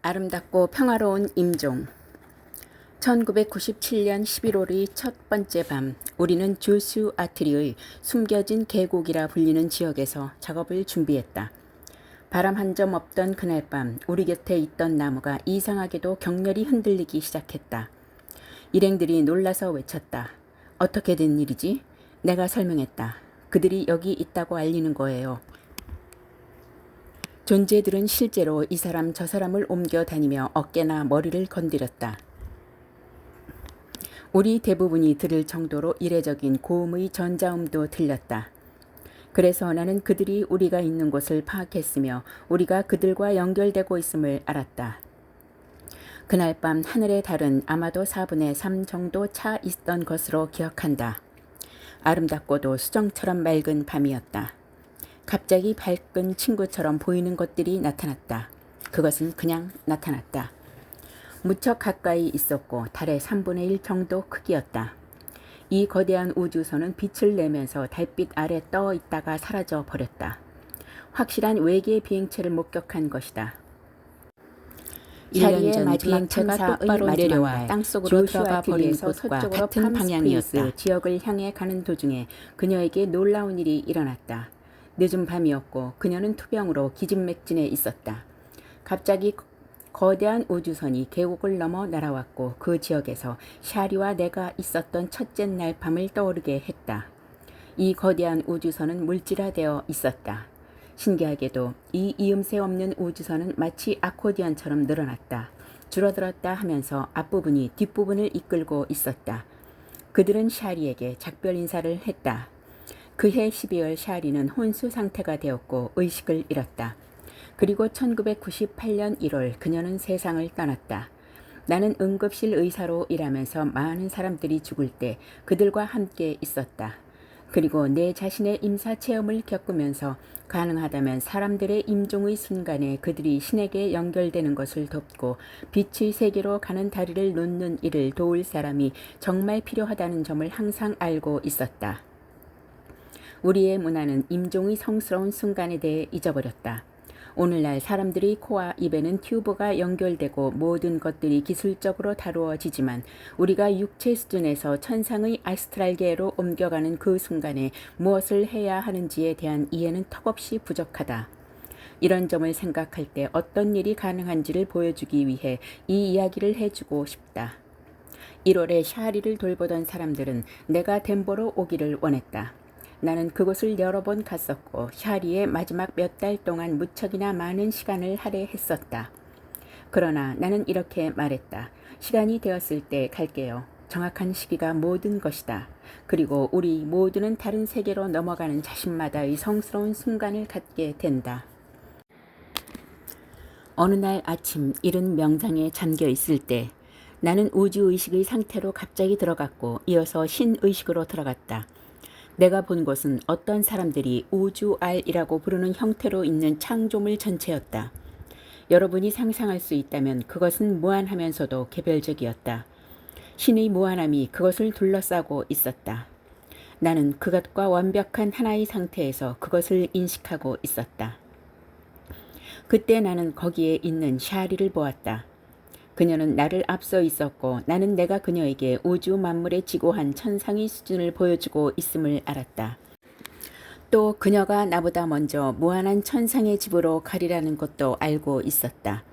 아름답고 평화로운 임종. 1997년 11월의 첫 번째 밤, 우리는 주수 아트리의 숨겨진 계곡이라 불리는 지역에서 작업을 준비했다. 바람 한 점 없던 그날 밤, 우리 곁에 있던 나무가 이상하게도 격렬히 흔들리기 시작했다. 일행들이 놀라서 외쳤다. 어떻게 된 일이지? 내가 설명했다. 그들이 여기 있다고 알리는 거예요. 존재들은 실제로 이 사람 저 사람을 옮겨 다니며 어깨나 머리를 건드렸다. 우리 대부분이 들을 정도로 이례적인 고음의 전자음도 들렸다. 그래서 나는 그들이 우리가 있는 곳을 파악했으며 우리가 그들과 연결되고 있음을 알았다. 그날 밤 하늘의 달은 아마도 4분의 3 정도 차 있던 것으로 기억한다. 아름답고도 수정처럼 맑은 밤이었다. 갑자기 밝은 친구처럼 보이는 것들이 나타났다. 그것은 그냥 나타났다. 무척 가까이 있었고 달의 3분의 1 정도 크기였다. 이 거대한 우주선은 빛을 내면서 달빛 아래 떠 있다가 사라져 버렸다. 확실한 외계 비행체를 목격한 것이다. 1년 전 비행체가 똑바로 내려와 땅속으로 들어가 버린 곳과 같은 방향이었다. 지역을 향해 가는 도중에 그녀에게 놀라운 일이 일어났다. 늦은 밤이었고 그녀는 투병으로 기진맥진해 있었다. 갑자기 거대한 우주선이 계곡을 넘어 날아왔고 그 지역에서 샤리와 내가 있었던 첫째 날 밤을 떠오르게 했다. 이 거대한 우주선은 물질화되어 있었다. 신기하게도 이 이음새 없는 우주선은 마치 아코디언처럼 늘어났다. 줄어들었다 하면서 앞부분이 뒷부분을 이끌고 있었다. 그들은 샤리에게 작별 인사를 했다. 그해 12월 샤리는 혼수 상태가 되었고 의식을 잃었다. 그리고 1998년 1월 그녀는 세상을 떠났다. 나는 응급실 의사로 일하면서 많은 사람들이 죽을 때 그들과 함께 있었다. 그리고 내 자신의 임사 체험을 겪으면서 가능하다면 사람들의 임종의 순간에 그들이 신에게 연결되는 것을 돕고 빛의 세계로 가는 다리를 놓는 일을 도울 사람이 정말 필요하다는 점을 항상 알고 있었다. 우리의 문화는 임종의 성스러운 순간에 대해 잊어버렸다. 오늘날 사람들의 코와 입에는 튜브가 연결되고 모든 것들이 기술적으로 다루어지지만 우리가 육체 수준에서 천상의 아스트랄계로 옮겨가는 그 순간에 무엇을 해야 하는지에 대한 이해는 턱없이 부족하다. 이런 점을 생각할 때 어떤 일이 가능한지를 보여주기 위해 이 이야기를 해주고 싶다. 1월에 샤리를 돌보던 사람들은 내가 덴버로 오기를 원했다. 나는 그곳을 여러 번 갔었고 샤리의 마지막 몇 달 동안 무척이나 많은 시간을 할애했었다. 그러나 나는 이렇게 말했다. 시간이 되었을 때 갈게요. 정확한 시기가 모든 것이다. 그리고 우리 모두는 다른 세계로 넘어가는 자신마다의 성스러운 순간을 갖게 된다. 어느 날 아침 이른 명상에 잠겨 있을 때 나는 우주의식의 상태로 갑자기 들어갔고 이어서 신의식으로 들어갔다. 내가 본 것은 어떤 사람들이 우주알이라고 부르는 형태로 있는 창조물 전체였다. 여러분이 상상할 수 있다면 그것은 무한하면서도 개별적이었다. 신의 무한함이 그것을 둘러싸고 있었다. 나는 그것과 완벽한 하나의 상태에서 그것을 인식하고 있었다. 그때 나는 거기에 있는 샤리를 보았다. 그녀는 나를 앞서 있었고 나는 내가 그녀에게 우주 만물의 지고한 천상의 수준을 보여주고 있음을 알았다. 또 그녀가 나보다 먼저 무한한 천상의 집으로 가리라는 것도 알고 있었다.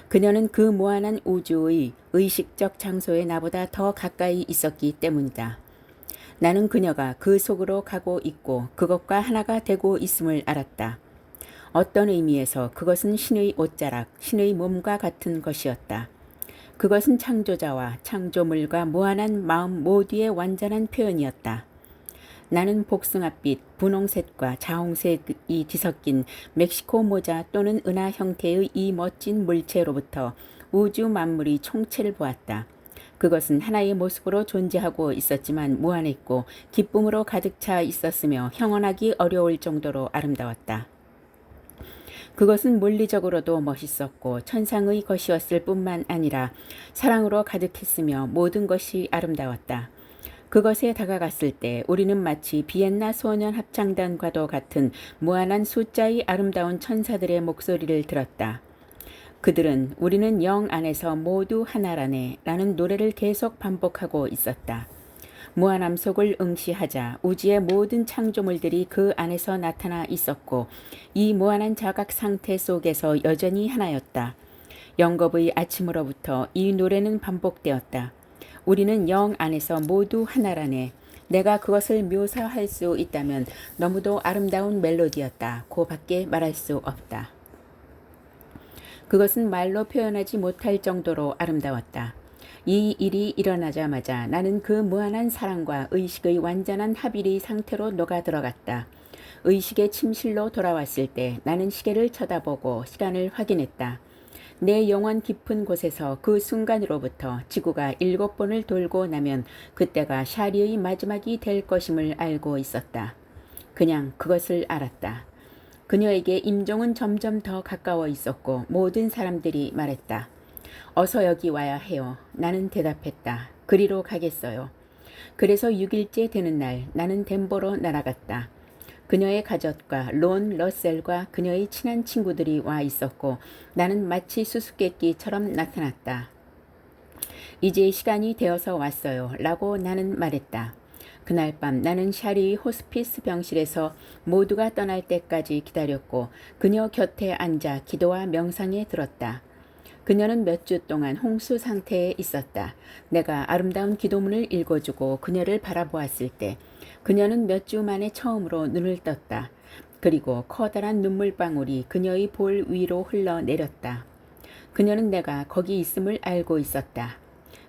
그녀는 그 무한한 우주의 의식적 장소에 나보다 더 가까이 있었기 때문이다. 나는 그녀가 그 속으로 가고 있고 그것과 하나가 되고 있음을 알았다. 어떤 의미에서 그것은 신의 옷자락, 신의 몸과 같은 것이었다. 그것은 창조자와 창조물과 무한한 마음 모두의 완전한 표현이었다. 나는 복숭아빛, 분홍색과 자홍색이 뒤섞인 멕시코 모자 또는 은하 형태의 이 멋진 물체로부터 우주 만물의 총체를 보았다. 그것은 하나의 모습으로 존재하고 있었지만 무한했고 기쁨으로 가득 차 있었으며 형언하기 어려울 정도로 아름다웠다. 그것은 물리적으로도 멋있었고 천상의 것이었을 뿐만 아니라 사랑으로 가득했으며 모든 것이 아름다웠다. 그것에 다가갔을 때 우리는 마치 비엔나 소년 합창단과도 같은 무한한 숫자의 아름다운 천사들의 목소리를 들었다. 그들은 우리는 영 안에서 모두 하나라네 라는 노래를 계속 반복하고 있었다. 무한함속을 응시하자 우주의 모든 창조물들이 그 안에서 나타나 있었고 이 무한한 자각 상태 속에서 여전히 하나였다. 영겁의 아침으로부터 이 노래는 반복되었다. 우리는 영 안에서 모두 하나라네. 내가 그것을 묘사할 수 있다면 너무도 아름다운 멜로디였다. 그 밖에 말할 수 없다. 그것은 말로 표현하지 못할 정도로 아름다웠다. 이 일이 일어나자마자 나는 그 무한한 사랑과 의식의 완전한 합일의 상태로 녹아 들어갔다. 의식의 침실로 돌아왔을 때 나는 시계를 쳐다보고 시간을 확인했다. 내 영혼 깊은 곳에서 그 순간으로부터 지구가 7번을 돌고 나면 그때가 샤리의 마지막이 될 것임을 알고 있었다. 그냥 그것을 알았다. 그녀에게 임종은 점점 더 가까워 있었고 모든 사람들이 말했다. 어서 여기 와야 해요. 나는 대답했다. 그리로 가겠어요. 그래서 6일째 되는 날 나는 덴버로 날아갔다. 그녀의 가족과 론 러셀과 그녀의 친한 친구들이 와 있었고 나는 마치 수수께끼처럼 나타났다. 이제 시간이 되어서 왔어요. 라고 나는 말했다. 그날 밤 나는 샤리의 호스피스 병실에서 모두가 떠날 때까지 기다렸고 그녀 곁에 앉아 기도와 명상에 들었다. 그녀는 몇 주 동안 홍수 상태에 있었다. 내가 아름다운 기도문을 읽어주고 그녀를 바라보았을 때 그녀는 몇 주 만에 처음으로 눈을 떴다. 그리고 커다란 눈물방울이 그녀의 볼 위로 흘러내렸다. 그녀는 내가 거기 있음을 알고 있었다.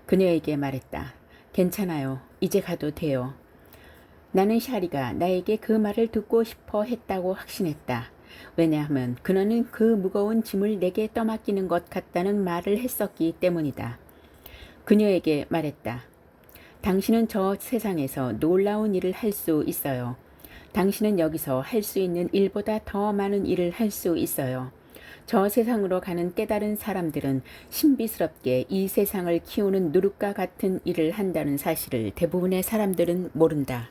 그녀에게 말했다. 괜찮아요. 이제 가도 돼요. 나는 샤리가 나에게 그 말을 듣고 싶어 했다고 확신했다. 왜냐하면 그녀는 그 무거운 짐을 내게 떠맡기는 것 같다는 말을 했었기 때문이다. 그녀에게 말했다. 당신은 저 세상에서 놀라운 일을 할 수 있어요. 당신은 여기서 할 수 있는 일보다 더 많은 일을 할 수 있어요. 저 세상으로 가는 깨달은 사람들은 신비스럽게 이 세상을 키우는 누룩과 같은 일을 한다는 사실을 대부분의 사람들은 모른다.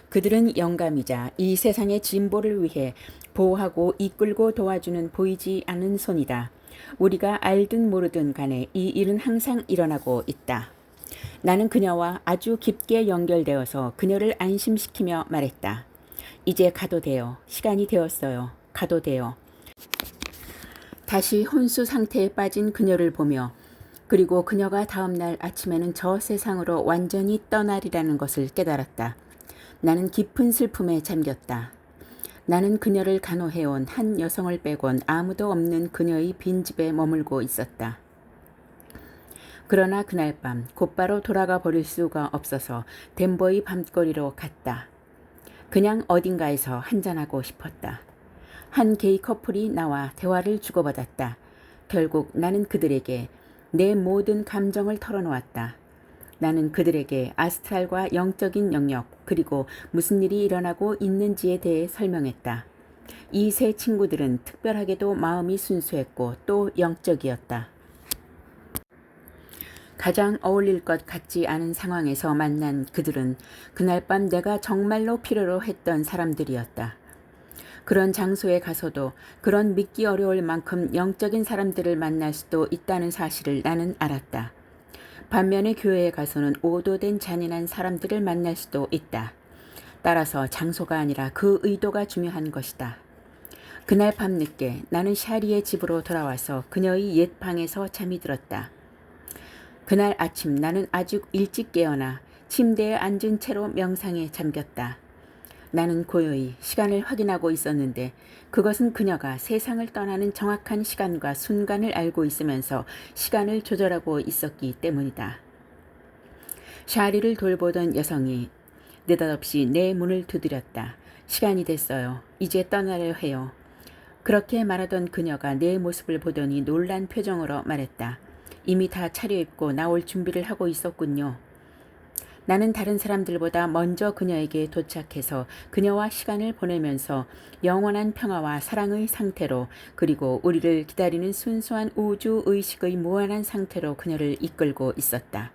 그들은 영감이자 이 세상의 진보를 위해 보호하고 이끌고 도와주는 보이지 않는 손이다. 우리가 알든 모르든 간에 이 일은 항상 일어나고 있다. 나는 그녀와 아주 깊게 연결되어서 그녀를 안심시키며 말했다. 이제 가도 돼요. 시간이 되었어요. 가도 돼요. 다시 혼수 상태에 빠진 그녀를 보며 그리고 그녀가 다음날 아침에는 저 세상으로 완전히 떠나리라는 것을 깨달았다. 나는 깊은 슬픔에 잠겼다. 나는 그녀를 간호해온 한 여성을 빼곤 아무도 없는 그녀의 빈집에 머물고 있었다. 그러나 그날 밤 곧바로 돌아가 버릴 수가 없어서 덴버의 밤거리로 갔다. 그냥 어딘가에서 한잔하고 싶었다. 한 게이 커플이 나와 대화를 주고받았다. 결국 나는 그들에게 내 모든 감정을 털어놓았다. 나는 그들에게 아스트랄과 영적인 영역 그리고 무슨 일이 일어나고 있는지에 대해 설명했다. 이 세 친구들은 특별하게도 마음이 순수했고 또 영적이었다. 가장 어울릴 것 같지 않은 상황에서 만난 그들은 그날 밤 내가 정말로 필요로 했던 사람들이었다. 그런 장소에 가서도 그런 믿기 어려울 만큼 영적인 사람들을 만날 수도 있다는 사실을 나는 알았다. 반면에 교회에 가서는 오도된 잔인한 사람들을 만날 수도 있다. 따라서 장소가 아니라 그 의도가 중요한 것이다. 그날 밤늦게 나는 샤리의 집으로 돌아와서 그녀의 옛 방에서 잠이 들었다. 그날 아침 나는 아주 일찍 깨어나 침대에 앉은 채로 명상에 잠겼다. 나는 고요히 시간을 확인하고 있었는데 그것은 그녀가 세상을 떠나는 정확한 시간과 순간을 알고 있으면서 시간을 조절하고 있었기 때문이다. 샤리를 돌보던 여성이 느닷없이 내 문을 두드렸다. 시간이 됐어요. 이제 떠나려 해요. 그렇게 말하던 그녀가 내 모습을 보더니 놀란 표정으로 말했다. 이미 다 차려입고 나올 준비를 하고 있었군요. 나는 다른 사람들보다 먼저 그녀에게 도착해서 그녀와 시간을 보내면서 영원한 평화와 사랑의 상태로 그리고 우리를 기다리는 순수한 우주 의식의 무한한 상태로 그녀를 이끌고 있었다.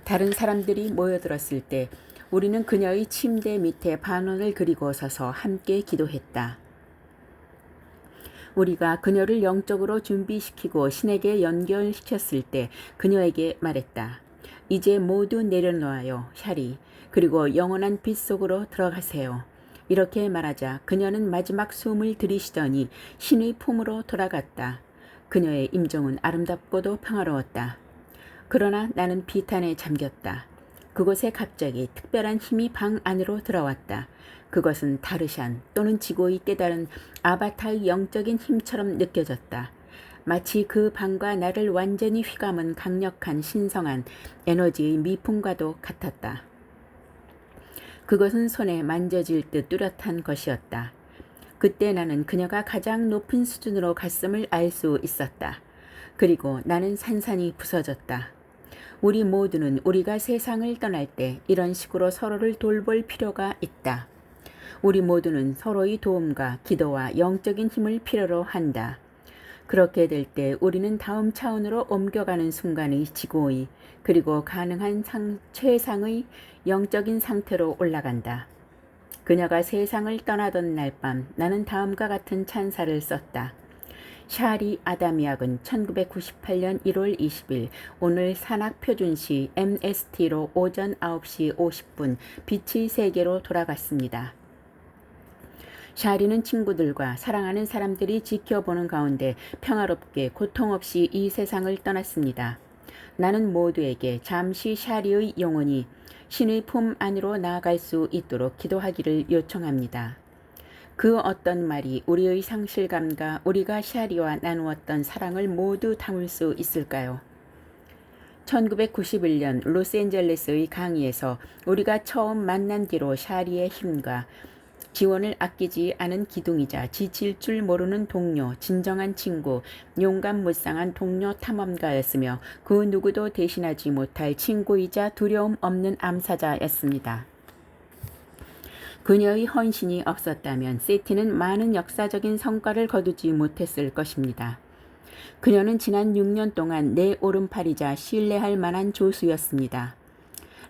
다른 사람들이 모여들었을 때 우리는 그녀의 침대 밑에 반원을 그리고 서서 함께 기도했다. 우리가 그녀를 영적으로 준비시키고 신에게 연결시켰을 때 그녀에게 말했다. 이제 모두 내려놓아요, 샤리. 그리고 영원한 빛 속으로 들어가세요. 이렇게 말하자 그녀는 마지막 숨을 들이쉬더니 신의 품으로 돌아갔다. 그녀의 임종은 아름답고도 평화로웠다. 그러나 나는 비탄에 잠겼다. 그곳에 갑자기 특별한 힘이 방 안으로 들어왔다. 그것은 다르샨 또는 지고의 깨달은 아바타의 영적인 힘처럼 느껴졌다. 마치 그 방과 나를 완전히 휘감은 강력한 신성한 에너지의 미풍과도 같았다. 그것은 손에 만져질 듯 뚜렷한 것이었다. 그때 나는 그녀가 가장 높은 수준으로 갔음을 알 수 있었다. 그리고 나는 산산이 부서졌다. 우리 모두는 우리가 세상을 떠날 때 이런 식으로 서로를 돌볼 필요가 있다. 우리 모두는 서로의 도움과 기도와 영적인 힘을 필요로 한다. 그렇게 될 때 우리는 다음 차원으로 옮겨가는 순간의 지고의 그리고 가능한 최상의 영적인 상태로 올라간다. 그녀가 세상을 떠나던 날 밤 나는 다음과 같은 찬사를 썼다. 샤리 아다미약은 1998년 1월 20일 오늘 산악표준시 MST로 오전 9시 50분 빛의 세계로 돌아갔습니다. 샤리는 친구들과 사랑하는 사람들이 지켜보는 가운데 평화롭게 고통 없이 이 세상을 떠났습니다. 나는 모두에게 잠시 샤리의 영혼이 신의 품 안으로 나아갈 수 있도록 기도하기를 요청합니다. 그 어떤 말이 우리의 상실감과 우리가 샤리와 나누었던 사랑을 모두 담을 수 있을까요? 1991년 로스앤젤레스의 강의에서 우리가 처음 만난 뒤로 샤리의 힘과 지원을 아끼지 않은 기둥이자 지칠 줄 모르는 동료, 진정한 친구, 용감무쌍한 동료 탐험가였으며 그 누구도 대신하지 못할 친구이자 두려움 없는 암사자였습니다. 그녀의 헌신이 없었다면 세티는 많은 역사적인 성과를 거두지 못했을 것입니다. 그녀는 지난 6년 동안 내 오른팔이자 신뢰할 만한 조수였습니다.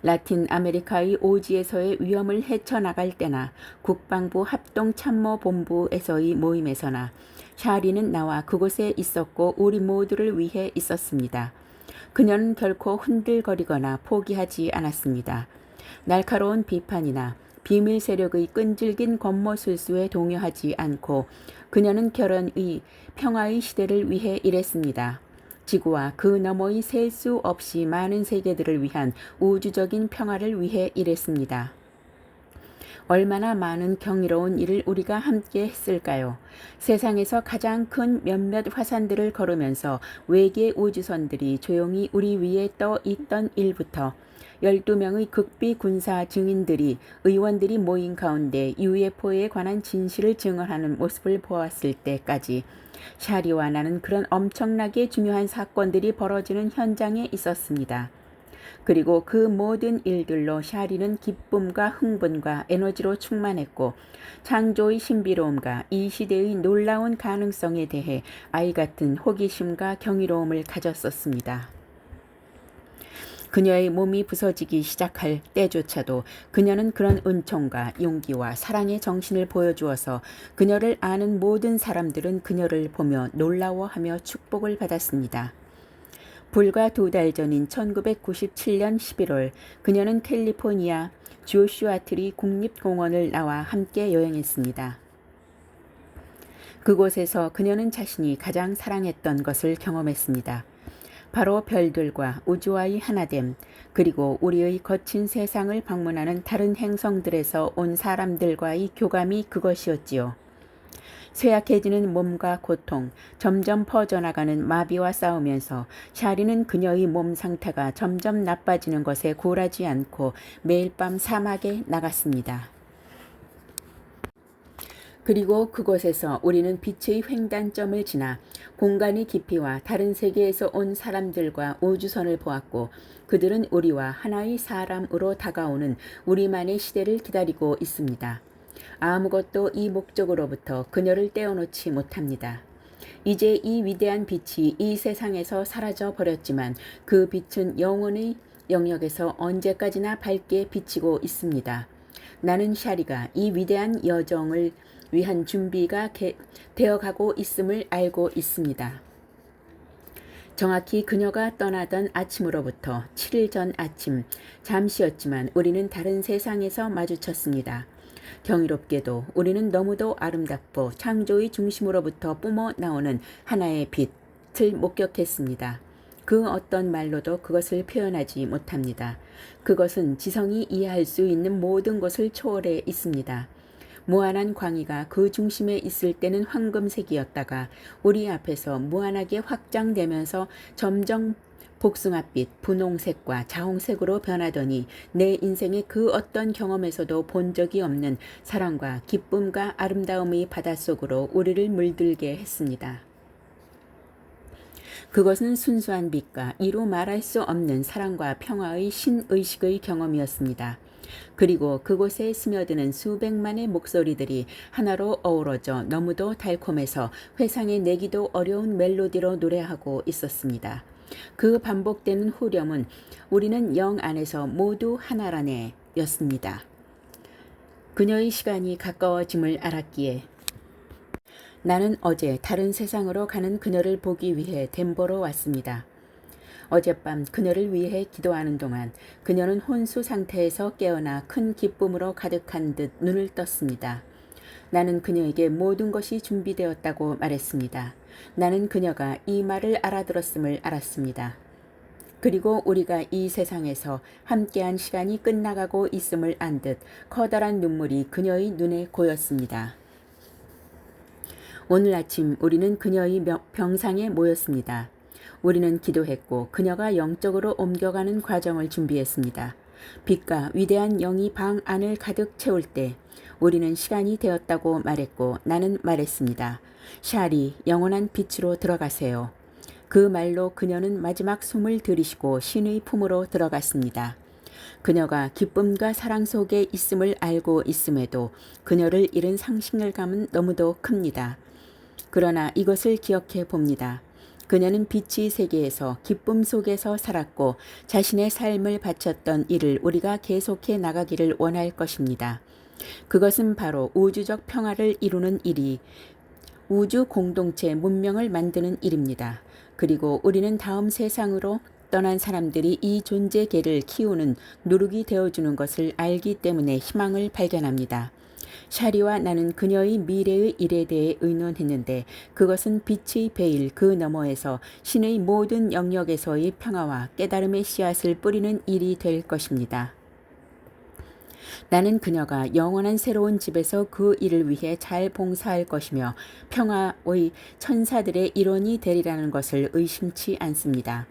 라틴 아메리카의 오지에서의 위험을 헤쳐나갈 때나 국방부 합동참모본부에서의 모임에서나 샤리는 나와 그곳에 있었고 우리 모두를 위해 있었습니다. 그녀는 결코 흔들거리거나 포기하지 않았습니다. 날카로운 비판이나 비밀 세력의 끈질긴 권모술수에 동요하지 않고 그녀는 결혼의 평화의 시대를 위해 일했습니다. 지구와 그 너머의 셀 수 없이 많은 세계들을 위한 우주적인 평화를 위해 일했습니다. 얼마나 많은 경이로운 일을 우리가 함께 했을까요? 세상에서 가장 큰 몇몇 화산들을 걸으면서 외계 우주선들이 조용히 우리 위에 떠 있던 일부터 12명의 극비 군사 증인들이 의원들이 모인 가운데 UFO에 관한 진실을 증언하는 모습을 보았을 때까지 샤리와 나는 그런 엄청나게 중요한 사건들이 벌어지는 현장에 있었습니다. 그리고 그 모든 일들로 샤리는 기쁨과 흥분과 에너지로 충만했고 창조의 신비로움과 이 시대의 놀라운 가능성에 대해 아이 같은 호기심과 경이로움을 가졌었습니다. 그녀의 몸이 부서지기 시작할 때조차도 그녀는 그런 은총과 용기와 사랑의 정신을 보여주어서 그녀를 아는 모든 사람들은 그녀를 보며 놀라워하며 축복을 받았습니다. 불과 2달 전인 1997년 11월 그녀는 캘리포니아 조슈아트리 국립공원을 나와 함께 여행했습니다. 그곳에서 그녀는 자신이 가장 사랑했던 것을 경험했습니다. 바로 별들과 우주와의 하나됨, 그리고 우리의 거친 세상을 방문하는 다른 행성들에서 온 사람들과의 교감이 그것이었지요. 쇠약해지는 몸과 고통, 점점 퍼져나가는 마비와 싸우면서 샤리는 그녀의 몸 상태가 점점 나빠지는 것에 굴하지 않고 매일 밤 사막에 나갔습니다. 그리고 그곳에서 우리는 빛의 횡단점을 지나 공간의 깊이와 다른 세계에서 온 사람들과 우주선을 보았고 그들은 우리와 하나의 사람으로 다가오는 우리만의 시대를 기다리고 있습니다. 아무것도 이 목적으로부터 그녀를 떼어놓지 못합니다. 이제 이 위대한 빛이 이 세상에서 사라져 버렸지만 그 빛은 영혼의 영역에서 언제까지나 밝게 비치고 있습니다. 나는 샤리가 이 위대한 여정을 위한 준비가 되어가고 있음을 알고 있습니다. 정확히 그녀가 떠나던 아침으로부터 7일 전 아침, 잠시였지만 우리는 다른 세상에서 마주쳤습니다. 경이롭게도 우리는 너무도 아름답고 창조의 중심으로부터 뿜어 나오는 하나의 빛을 목격했습니다. 그 어떤 말로도 그것을 표현하지 못합니다. 그것은 지성이 이해할 수 있는 모든 것을 초월해 있습니다. 무한한 광의가 그 중심에 있을 때는 황금색이었다가 우리 앞에서 무한하게 확장되면서 점점 복숭아빛, 분홍색과 자홍색으로 변하더니 내 인생의 그 어떤 경험에서도 본 적이 없는 사랑과 기쁨과 아름다움의 바닷속으로 우리를 물들게 했습니다. 그것은 순수한 빛과 이루 말할 수 없는 사랑과 평화의 신의식의 경험이었습니다. 그리고 그곳에 스며드는 수백만의 목소리들이 하나로 어우러져 너무도 달콤해서 회상해 내기도 어려운 멜로디로 노래하고 있었습니다. 그 반복되는 후렴은 우리는 영 안에서 모두 하나라네 였습니다. 그녀의 시간이 가까워짐을 알았기에 나는 어제 다른 세상으로 가는 그녀를 보기 위해 덴버로 왔습니다. 어젯밤 그녀를 위해 기도하는 동안 그녀는 혼수 상태에서 깨어나 큰 기쁨으로 가득한 듯 눈을 떴습니다. 나는 그녀에게 모든 것이 준비되었다고 말했습니다. 나는 그녀가 이 말을 알아들었음을 알았습니다. 그리고 우리가 이 세상에서 함께한 시간이 끝나가고 있음을 안 듯 커다란 눈물이 그녀의 눈에 고였습니다. 오늘 아침 우리는 그녀의 병상에 모였습니다. 우리는 기도했고 그녀가 영적으로 옮겨가는 과정을 준비했습니다. 빛과 위대한 영이 방 안을 가득 채울 때 우리는 시간이 되었다고 말했고 나는 말했습니다. 샤리, 영원한 빛으로 들어가세요. 그 말로 그녀는 마지막 숨을 들이쉬고 신의 품으로 들어갔습니다. 그녀가 기쁨과 사랑 속에 있음을 알고 있음에도 그녀를 잃은 상실감은 너무도 큽니다. 그러나 이것을 기억해 봅니다. 그녀는 빛의 세계에서 기쁨 속에서 살았고 자신의 삶을 바쳤던 일을 우리가 계속해 나가기를 원할 것입니다. 그것은 바로 우주적 평화를 이루는 일이 우주 공동체 문명을 만드는 일입니다. 그리고 우리는 다음 세상으로 떠난 사람들이 이 존재계를 키우는 누룩이 되어주는 것을 알기 때문에 희망을 발견합니다. 샤리와 나는 그녀의 미래의 일에 대해 의논했는데 그것은 빛의 베일 그 너머에서 신의 모든 영역에서의 평화와 깨달음의 씨앗을 뿌리는 일이 될 것입니다. 나는 그녀가 영원한 새로운 집에서 그 일을 위해 잘 봉사할 것이며 평화의 천사들의 일원이 되리라는 것을 의심치 않습니다.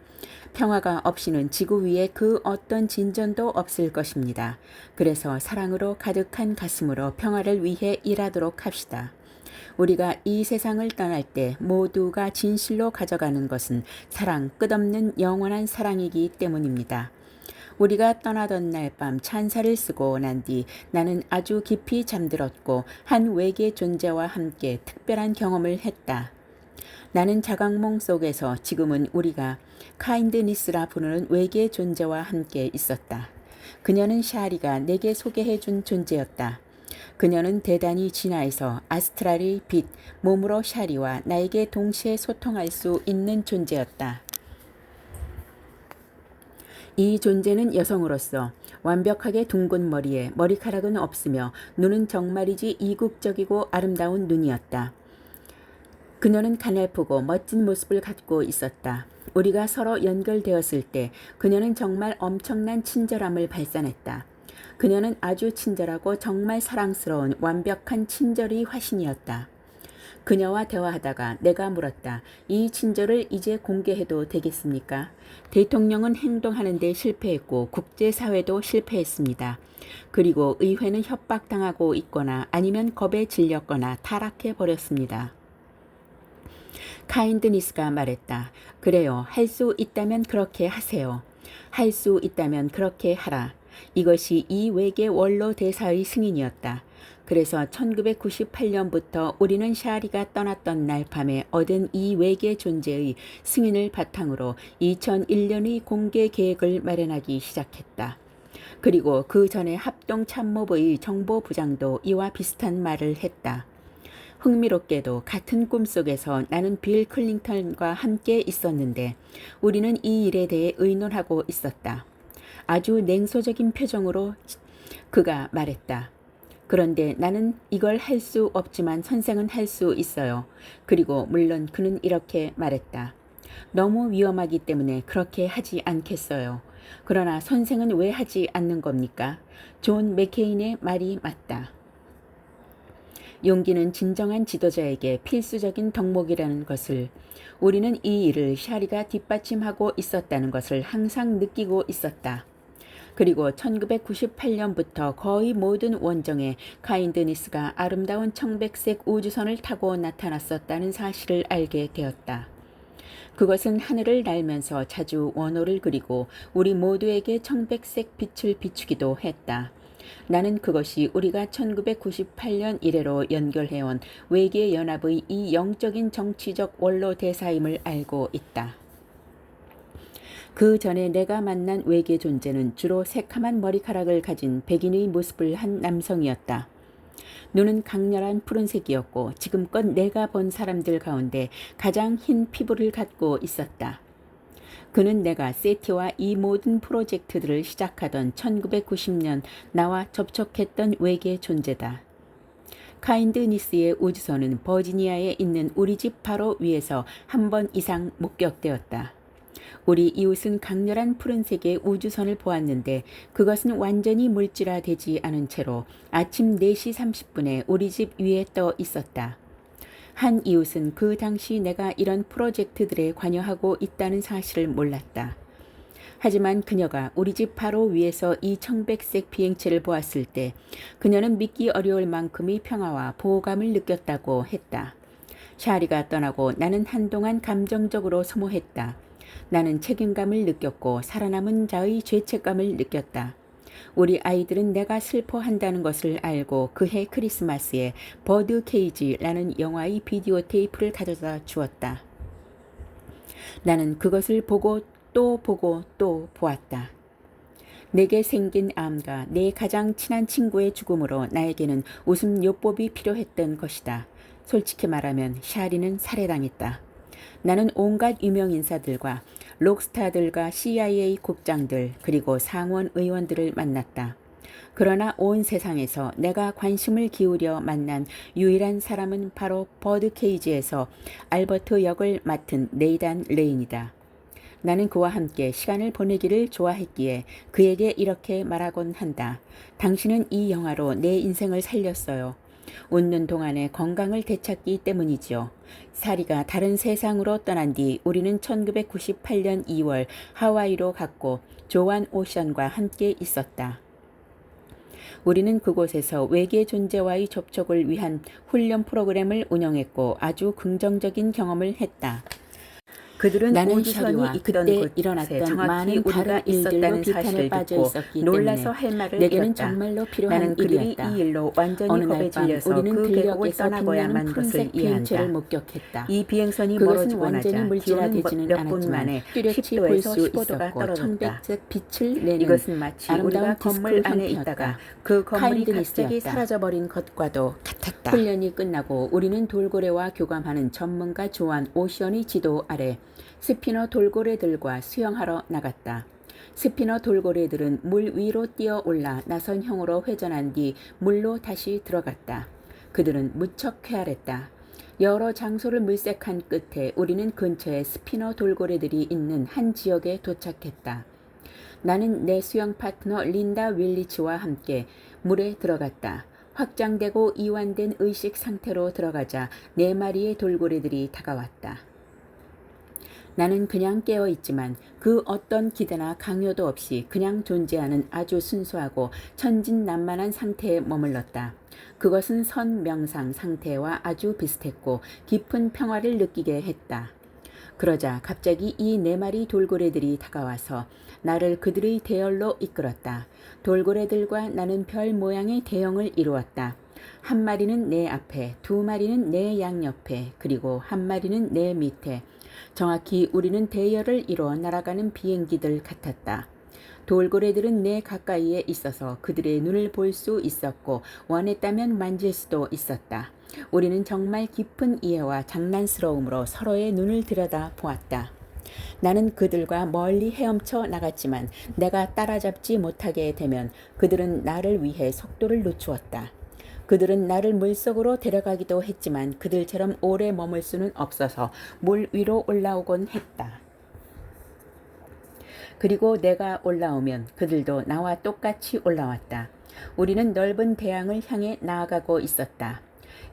평화가 없이는 지구 위에 그 어떤 진전도 없을 것입니다. 그래서 사랑으로 가득한 가슴으로 평화를 위해 일하도록 합시다. 우리가 이 세상을 떠날 때 모두가 진실로 가져가는 것은 사랑, 끝없는 영원한 사랑이기 때문입니다. 우리가 떠나던 날 밤 찬사를 쓰고 난 뒤 나는 아주 깊이 잠들었고 한 외계 존재와 함께 특별한 경험을 했다. 나는 자각몽 속에서 지금은 우리가 카인드니스라 부르는 외계 존재와 함께 있었다. 그녀는 샤리가 내게 소개해준 존재였다. 그녀는 대단히 진화해서 아스트랄의 빛, 몸으로 샤리와 나에게 동시에 소통할 수 있는 존재였다. 이 존재는 여성으로서 완벽하게 둥근 머리에 머리카락은 없으며 눈은 정말이지 이국적이고 아름다운 눈이었다. 그녀는 가냘프고 멋진 모습을 갖고 있었다. 우리가 서로 연결되었을 때 그녀는 정말 엄청난 친절함을 발산했다. 그녀는 아주 친절하고 정말 사랑스러운 완벽한 친절의 화신이었다. 그녀와 대화하다가 내가 물었다. 이 친절을 이제 공개해도 되겠습니까? 대통령은 행동하는 데 실패했고 국제사회도 실패했습니다. 그리고 의회는 협박당하고 있거나 아니면 겁에 질렸거나 타락해버렸습니다. 카인드니스가 말했다. 그래요. 할 수 있다면 그렇게 하세요. 할 수 있다면 그렇게 하라. 이것이 이 외계 원로 대사의 승인이었다. 그래서 1998년부터 우리는 샤리가 떠났던 날 밤에 얻은 이 외계 존재의 승인을 바탕으로 2001년의 공개 계획을 마련하기 시작했다. 그리고 그 전에 합동참모부의 정보부장도 이와 비슷한 말을 했다. 흥미롭게도 같은 꿈속에서 나는 빌 클린턴과 함께 있었는데 우리는 이 일에 대해 의논하고 있었다. 아주 냉소적인 표정으로 그가 말했다. 그런데 나는 이걸 할 수 없지만 선생은 할 수 있어요. 그리고 물론 그는 이렇게 말했다. 너무 위험하기 때문에 그렇게 하지 않겠어요. 그러나 선생은 왜 하지 않는 겁니까? 존 맥케인의 말이 맞다. 용기는 진정한 지도자에게 필수적인 덕목이라는 것을 우리는 이 일을 샤리가 뒷받침하고 있었다는 것을 항상 느끼고 있었다. 그리고 1998년부터 거의 모든 원정에 카인드니스가 아름다운 청백색 우주선을 타고 나타났었다는 사실을 알게 되었다. 그것은 하늘을 날면서 자주 원호를 그리고 우리 모두에게 청백색 빛을 비추기도 했다. 나는 그것이 우리가 1998년 이래로 연결해온 외계연합의 이 영적인 정치적 원로 대사임을 알고 있다. 그 전에 내가 만난 외계 존재는 주로 새카만 머리카락을 가진 백인의 모습을 한 남성이었다. 눈은 강렬한 푸른색이었고 지금껏 내가 본 사람들 가운데 가장 흰 피부를 갖고 있었다. 그는 내가 세티와 이 모든 프로젝트들을 시작하던 1990년 나와 접촉했던 외계 존재다. 카인드니스의 우주선은 버지니아에 있는 우리 집 바로 위에서 한 번 이상 목격되었다. 우리 이웃은 강렬한 푸른색의 우주선을 보았는데 그것은 완전히 물질화되지 않은 채로 아침 4시 30분에 우리 집 위에 떠 있었다. 한 이웃은 그 당시 내가 이런 프로젝트들에 관여하고 있다는 사실을 몰랐다. 하지만 그녀가 우리 집 바로 위에서 이 청백색 비행체를 보았을 때 그녀는 믿기 어려울 만큼의 평화와 보호감을 느꼈다고 했다. 샤리가 떠나고 나는 한동안 감정적으로 소모했다. 나는 책임감을 느꼈고 살아남은 자의 죄책감을 느꼈다. 우리 아이들은 내가 슬퍼한다는 것을 알고 그해 크리스마스에 버드 케이지라는 영화의 비디오 테이프를 가져다 주었다. 나는 그것을 보고 또 보았다. 내게 생긴 암과 내 가장 친한 친구의 죽음으로 나에게는 웃음 요법이 필요했던 것이다. 솔직히 말하면 샤리는 살해당했다. 나는 온갖 유명 인사들과 록스타들과 CIA 국장들 그리고 상원 의원들을 만났다. 그러나 온 세상에서 내가 관심을 기울여 만난 유일한 사람은 바로 버드케이지에서 알버트 역을 맡은 네이단 레인이다. 나는 그와 함께 시간을 보내기를 좋아했기에 그에게 이렇게 말하곤 한다. 당신은 이 영화로 내 인생을 살렸어요. 웃는 동안에 건강을 되찾기 때문이지요. 사리가 다른 세상으로 떠난 뒤 우리는 1998년 2월 하와이로 갔고 조안 오션과 함께 있었다. 우리는 그곳에서 외계 존재와의 접촉을 위한 훈련 프로그램을 운영했고 아주 긍정적인 경험을 했다. 그들은 우주선이 있던 곳에 일어났던 많은 다른 일들로 비탄에 빠져 있었기 놀라서 할 말을 내게는 정말로 필요한 일이었다. 이 일로 완전히 겁에 질려서 우리는 들녘을 떠나고야만 것을 이해한다. 목격했다. 이 비행선이 멀어지고 나자 기온은 몇 분 만에 10도에서 15도가 떨어졌다. 청백색 빛을 내는 이것은 마치 우리가 건물 안에 있다가 그 건물이 갑자기 사라져버린 것과도 같았다. 훈련이 끝나고 우리는 돌고래와 교감하는 전문가 조안 오션의 지도 아래 스피너 돌고래들과 수영하러 나갔다. 스피너 돌고래들은 물 위로 뛰어 올라 나선형으로 회전한 뒤 물로 다시 들어갔다. 그들은 무척 쾌활했다. 여러 장소를 물색한 끝에 우리는 근처에 스피너 돌고래들이 있는 한 지역에 도착했다. 나는 내 수영 파트너 린다 윌리치와 함께 물에 들어갔다. 확장되고 이완된 의식 상태로 들어가자 4마리의 돌고래들이 다가왔다. 나는 그냥 깨어있지만 그 어떤 기대나 강요도 없이 그냥 존재하는 아주 순수하고 천진난만한 상태에 머물렀다. 그것은 선명상 상태와 아주 비슷했고 깊은 평화를 느끼게 했다. 그러자 갑자기 이 4마리 돌고래들이 다가와서 나를 그들의 대열로 이끌었다. 돌고래들과 나는 별 모양의 대형을 이루었다. 한 마리는 내 앞에, 2마리는 내 양옆에, 그리고 한 마리는 내 밑에. 정확히 우리는 대열을 이루어 날아가는 비행기들 같았다. 돌고래들은 내 가까이에 있어서 그들의 눈을 볼 수 있었고 원했다면 만질 수도 있었다. 우리는 정말 깊은 이해와 장난스러움으로 서로의 눈을 들여다 보았다. 나는 그들과 멀리 헤엄쳐 나갔지만 내가 따라잡지 못하게 되면 그들은 나를 위해 속도를 늦추었다. 그들은 나를 물속으로 데려가기도 했지만 그들처럼 오래 머물 수는 없어서 물 위로 올라오곤 했다. 그리고 내가 올라오면 그들도 나와 똑같이 올라왔다. 우리는 넓은 대양을 향해 나아가고 있었다.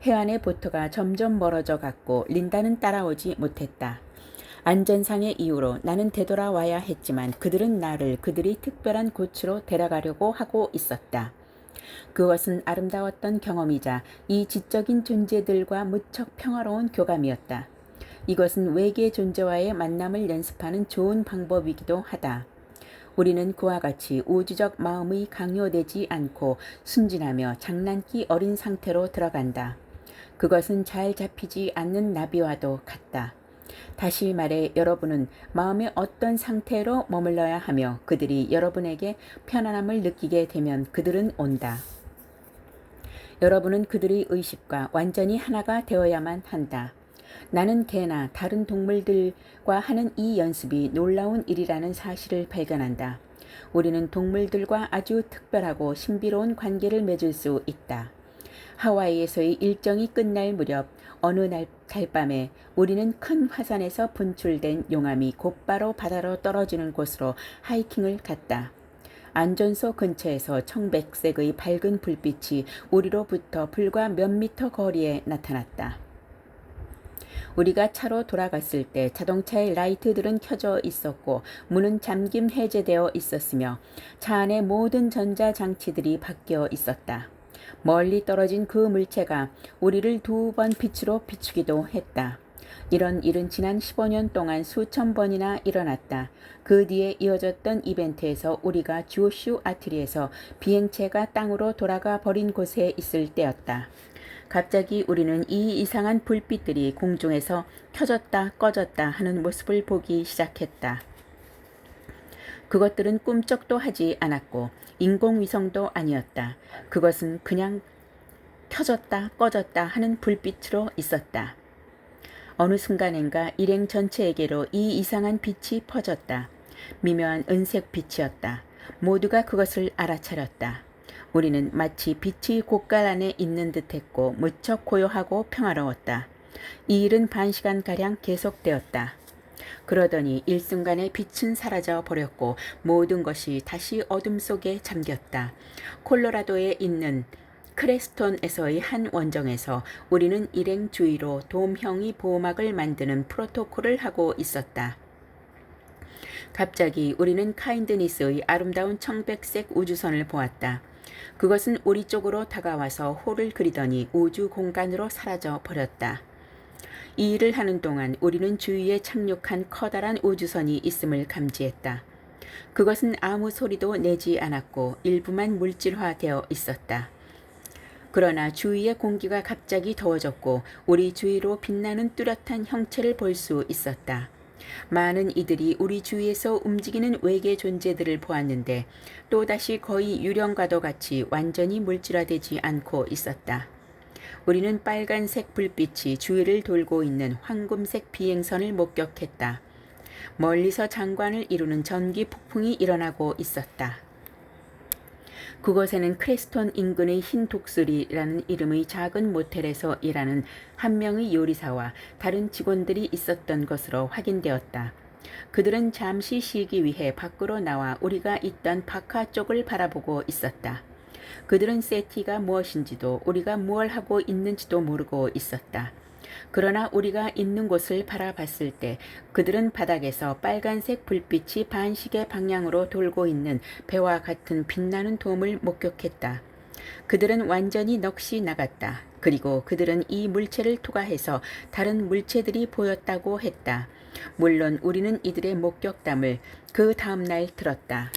해안의 보트가 점점 멀어져 갔고 린다는 따라오지 못했다. 안전상의 이유로 나는 되돌아와야 했지만 그들은 나를 그들이 특별한 곳으로 데려가려고 하고 있었다. 그것은 아름다웠던 경험이자 이 지적인 존재들과 무척 평화로운 교감이었다. 이것은 외계 존재와의 만남을 연습하는 좋은 방법이기도 하다. 우리는 그와 같이 우주적 마음이 강요되지 않고 순진하며 장난기 어린 상태로 들어간다. 그것은 잘 잡히지 않는 나비와도 같다. 다시 말해 여러분은 마음의 어떤 상태로 머물러야 하며 그들이 여러분에게 편안함을 느끼게 되면 그들은 온다. 여러분은 그들의 의식과 완전히 하나가 되어야만 한다. 나는 개나 다른 동물들과 하는 이 연습이 놀라운 일이라는 사실을 발견한다. 우리는 동물들과 아주 특별하고 신비로운 관계를 맺을 수 있다. 하와이에서의 일정이 끝날 무렵 어느 날 달밤에 우리는 큰 화산에서 분출된 용암이 곧바로 바다로 떨어지는 곳으로 하이킹을 갔다. 안전소 근처에서 청백색의 밝은 불빛이 우리로부터 불과 몇 미터 거리에 나타났다. 우리가 차로 돌아갔을 때 자동차의 라이트들은 켜져 있었고 문은 잠김 해제되어 있었으며 차 안의 모든 전자장치들이 바뀌어 있었다. 멀리 떨어진 그 물체가 우리를 2번 빛으로 비추기도 했다. 이런 일은 지난 15년 동안 수천 번이나 일어났다. 그 뒤에 이어졌던 이벤트에서 우리가 주쇼 아트리에서 비행체가 땅으로 돌아가 버린 곳에 있을 때였다. 갑자기 우리는 이 이상한 불빛들이 공중에서 켜졌다 꺼졌다 하는 모습을 보기 시작했다. 그것들은 꿈쩍도 하지 않았고 인공위성도 아니었다. 그것은 그냥 켜졌다 꺼졌다 하는 불빛으로 있었다. 어느 순간인가 일행 전체에게로 이 이상한 빛이 퍼졌다. 미묘한 은색 빛이었다. 모두가 그것을 알아차렸다. 우리는 마치 빛이 곳갈 안에 있는 듯했고 무척 고요하고 평화로웠다. 이 일은 반시간가량 계속되었다. 그러더니 일순간에 빛은 사라져 버렸고 모든 것이 다시 어둠 속에 잠겼다. 콜로라도에 있는 크레스톤에서의 한 원정에서 우리는 일행 주위로 돔형의 보호막을 만드는 프로토콜을 하고 있었다. 갑자기 우리는 카인드니스의 아름다운 청백색 우주선을 보았다. 그것은 우리 쪽으로 다가와서 호를 그리더니 우주 공간으로 사라져 버렸다. 이 일을 하는 동안 우리는 주위에 착륙한 커다란 우주선이 있음을 감지했다. 그것은 아무 소리도 내지 않았고 일부만 물질화되어 있었다. 그러나 주위의 공기가 갑자기 더워졌고 우리 주위로 빛나는 뚜렷한 형체를 볼 수 있었다. 많은 이들이 우리 주위에서 움직이는 외계 존재들을 보았는데 또다시 거의 유령과도 같이 완전히 물질화되지 않고 있었다. 우리는 빨간색 불빛이 주위를 돌고 있는 황금색 비행선을 목격했다. 멀리서 장관을 이루는 전기 폭풍이 일어나고 있었다. 그곳에는 크레스톤 인근의 흰 독수리라는 이름의 작은 모텔에서 일하는 한 명의 요리사와 다른 직원들이 있었던 것으로 확인되었다. 그들은 잠시 쉬기 위해 밖으로 나와 우리가 있던 바카 쪽을 바라보고 있었다. 그들은 세티가 무엇인지도 우리가 무엇을 하고 있는지도 모르고 있었다. 그러나 우리가 있는 곳을 바라봤을 때 그들은 바닥에서 빨간색 불빛이 반시계 방향으로 돌고 있는 배와 같은 빛나는 돔을 목격했다. 그들은 완전히 넋이 나갔다. 그리고 그들은 이 물체를 투과해서 다른 물체들이 보였다고 했다. 물론 우리는 이들의 목격담을 그 다음날 들었다.